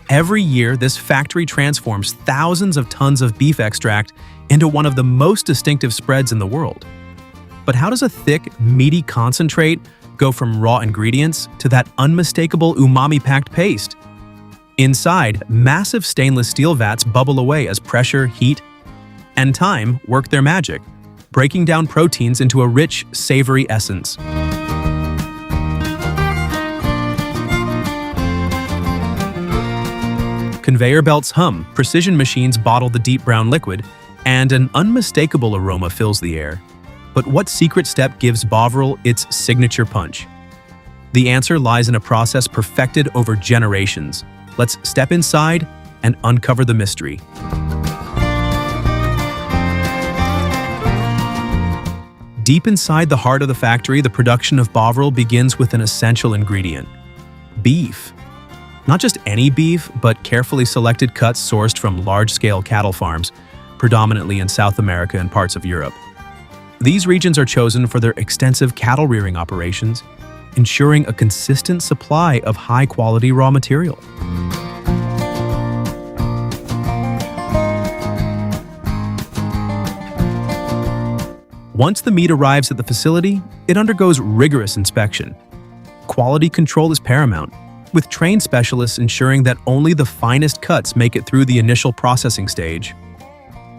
Every year, this factory transforms thousands of tons of beef extract into one of the most distinctive spreads in the world. But how does a thick, meaty concentrate go from raw ingredients to that unmistakable umami-packed paste? Inside, massive stainless steel vats bubble away as pressure, heat, and time work their magic, breaking down proteins into a rich, savory essence. Conveyor belts hum, precision machines bottle the deep brown liquid, and an unmistakable aroma fills the air. But what secret step gives Bovril its signature punch? The answer lies in a process perfected over generations. Let's step inside and uncover the mystery. Deep inside the heart of the factory, the production of Bovril begins with an essential ingredient: beef. Not just any beef, but carefully selected cuts sourced from large-scale cattle farms, predominantly in South America and parts of Europe. These regions are chosen for their extensive cattle rearing operations, ensuring a consistent supply of high-quality raw material. Once the meat arrives at the facility, it undergoes rigorous inspection. Quality control is paramount, with trained specialists ensuring that only the finest cuts make it through the initial processing stage.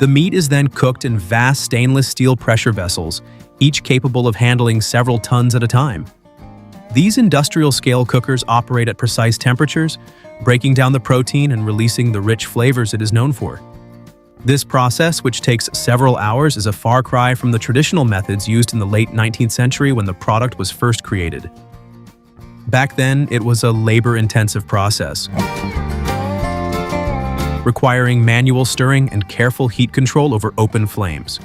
The meat is then cooked in vast stainless steel pressure vessels, each capable of handling several tons at a time. These industrial-scale cookers operate at precise temperatures, breaking down the protein and releasing the rich flavors it is known for. This process, which takes several hours, is a far cry from the traditional methods used in the late 19th century when the product was first created. Back then, it was a labor-intensive process, requiring manual stirring and careful heat control over open flames.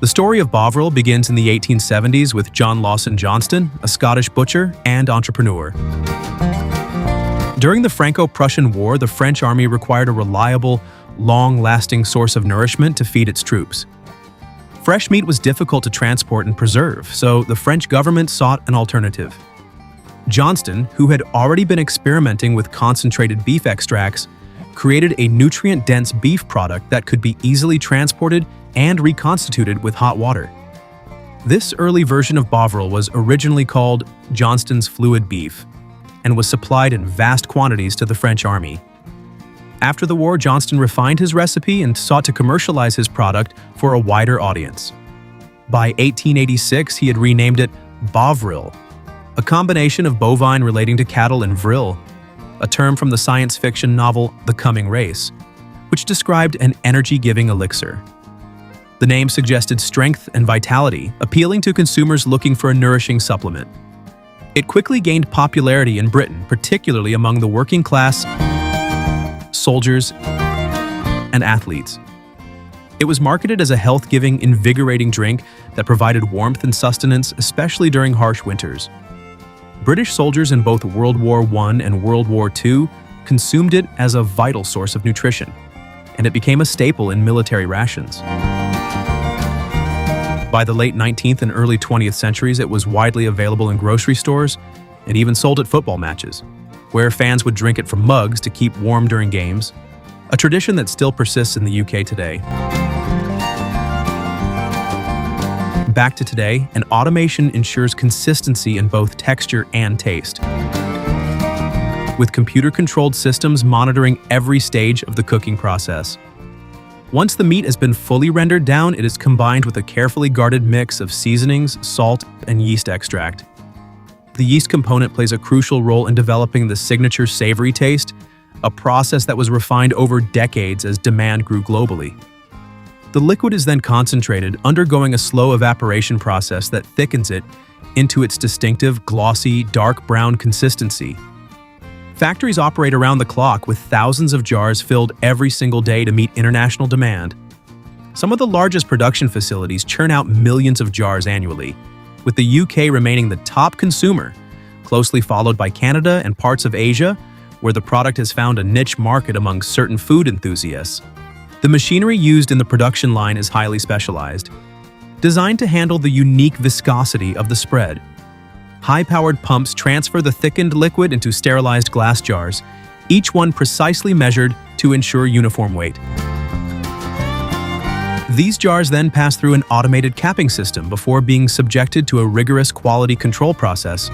The story of Bovril begins in the 1870s with John Lawson Johnston, a Scottish butcher and entrepreneur. During the Franco-Prussian War, the French army required a reliable, long-lasting source of nourishment to feed its troops. Fresh meat was difficult to transport and preserve, so the French government sought an alternative. Johnston, who had already been experimenting with concentrated beef extracts, created a nutrient-dense beef product that could be easily transported and reconstituted with hot water. This early version of Bovril was originally called Johnston's fluid beef and was supplied in vast quantities to the French army. After the war, Johnston refined his recipe and sought to commercialize his product for a wider audience. By 1886, he had renamed it Bovril, a combination of bovine relating to cattle and vril, a term from the science fiction novel The Coming Race, which described an energy-giving elixir. The name suggested strength and vitality, appealing to consumers looking for a nourishing supplement. It quickly gained popularity in Britain, particularly among the working class, soldiers, and athletes. It was marketed as a health-giving, invigorating drink that provided warmth and sustenance, especially during harsh winters. British soldiers in both World War I and World War II consumed it as a vital source of nutrition, and it became a staple in military rations. By the late 19th and early 20th centuries, it was widely available in grocery stores and even sold at football matches, where fans would drink it from mugs to keep warm during games, a tradition that still persists in the UK today. Back to today, and automation ensures consistency in both texture and taste, with computer-controlled systems monitoring every stage of the cooking process. Once the meat has been fully rendered down, it is combined with a carefully guarded mix of seasonings, salt, and yeast extract. The yeast component plays a crucial role in developing the signature savory taste, a process that was refined over decades as demand grew globally. The liquid is then concentrated, undergoing a slow evaporation process that thickens it into its distinctive, glossy, dark brown consistency. Factories operate around the clock with thousands of jars filled every single day to meet international demand. Some of the largest production facilities churn out millions of jars annually, with the UK remaining the top consumer, closely followed by Canada and parts of Asia, where the product has found a niche market among certain food enthusiasts. The machinery used in the production line is highly specialized, designed to handle the unique viscosity of the spread. High-powered pumps transfer the thickened liquid into sterilized glass jars, each one precisely measured to ensure uniform weight. These jars then pass through an automated capping system before being subjected to a rigorous quality control process,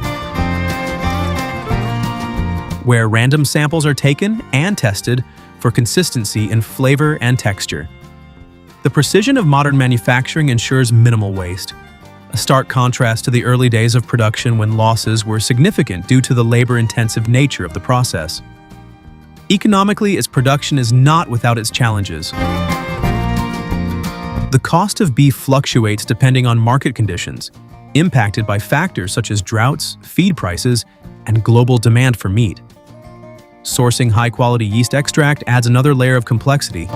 where random samples are taken and tested for consistency in flavor and texture. The precision of modern manufacturing ensures minimal waste, a stark contrast to the early days of production when losses were significant due to the labor-intensive nature of the process. Economically, its production is not without its challenges. The cost of beef fluctuates depending on market conditions, impacted by factors such as droughts, feed prices, and global demand for meat. Sourcing high-quality yeast extract adds another layer of complexity,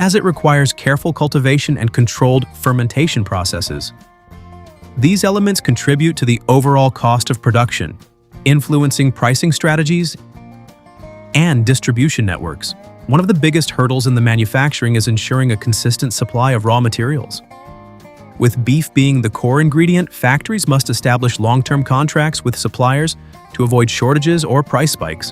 as it requires careful cultivation and controlled fermentation processes. These elements contribute to the overall cost of production, influencing pricing strategies and distribution networks. One of the biggest hurdles in the manufacturing is ensuring a consistent supply of raw materials. With beef being the core ingredient, factories must establish long-term contracts with suppliers to avoid shortages or price spikes.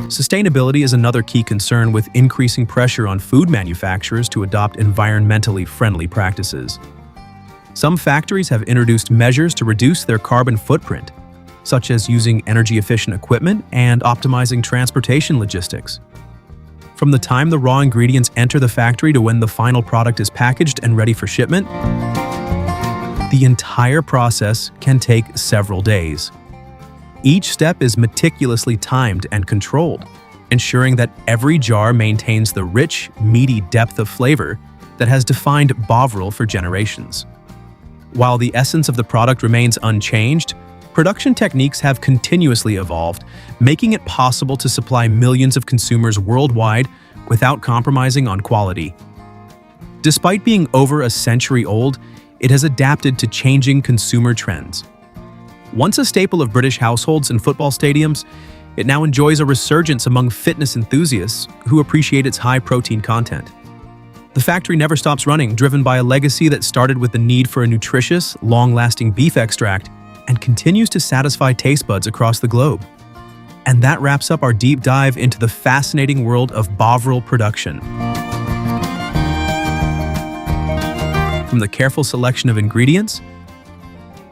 Sustainability is another key concern, with increasing pressure on food manufacturers to adopt environmentally friendly practices. Some factories have introduced measures to reduce their carbon footprint, such as using energy-efficient equipment and optimizing transportation logistics. From the time the raw ingredients enter the factory to when the final product is packaged and ready for shipment, the entire process can take several days. Each step is meticulously timed and controlled, ensuring that every jar maintains the rich, meaty depth of flavor that has defined Bovril for generations. While the essence of the product remains unchanged, production techniques have continuously evolved, making it possible to supply millions of consumers worldwide without compromising on quality. Despite being over a century old, it has adapted to changing consumer trends. Once a staple of British households and football stadiums, it now enjoys a resurgence among fitness enthusiasts who appreciate its high protein content. The factory never stops running, driven by a legacy that started with the need for a nutritious, long-lasting beef extract and continues to satisfy taste buds across the globe. And that wraps up our deep dive into the fascinating world of Bovril production. From the careful selection of ingredients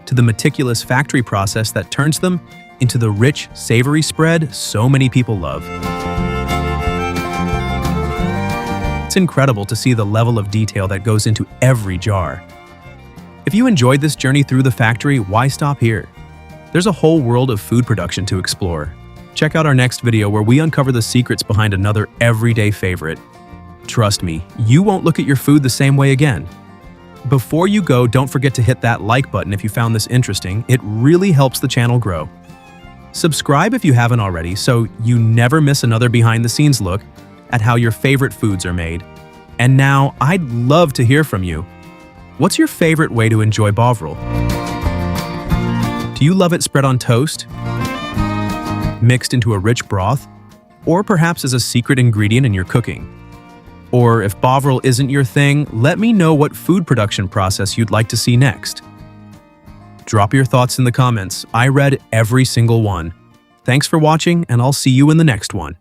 to the meticulous factory process that turns them into the rich, savory spread so many people love. It's incredible to see the level of detail that goes into every jar. If you enjoyed this journey through the factory, why stop here? There's a whole world of food production to explore. Check out our next video where we uncover the secrets behind another everyday favorite. Trust me, you won't look at your food the same way again. Before you go, don't forget to hit that like button if you found this interesting. It really helps the channel grow. Subscribe if you haven't already, so you never miss another behind-the-scenes look at how your favorite foods are made. And now, I'd love to hear from you. What's your favorite way to enjoy Bovril? Do you love it spread on toast, mixed into a rich broth, or perhaps as a secret ingredient in your cooking? Or if Bovril isn't your thing, let me know what food production process you'd like to see next. Drop your thoughts in the comments. I read every single one. Thanks for watching, and I'll see you in the next one.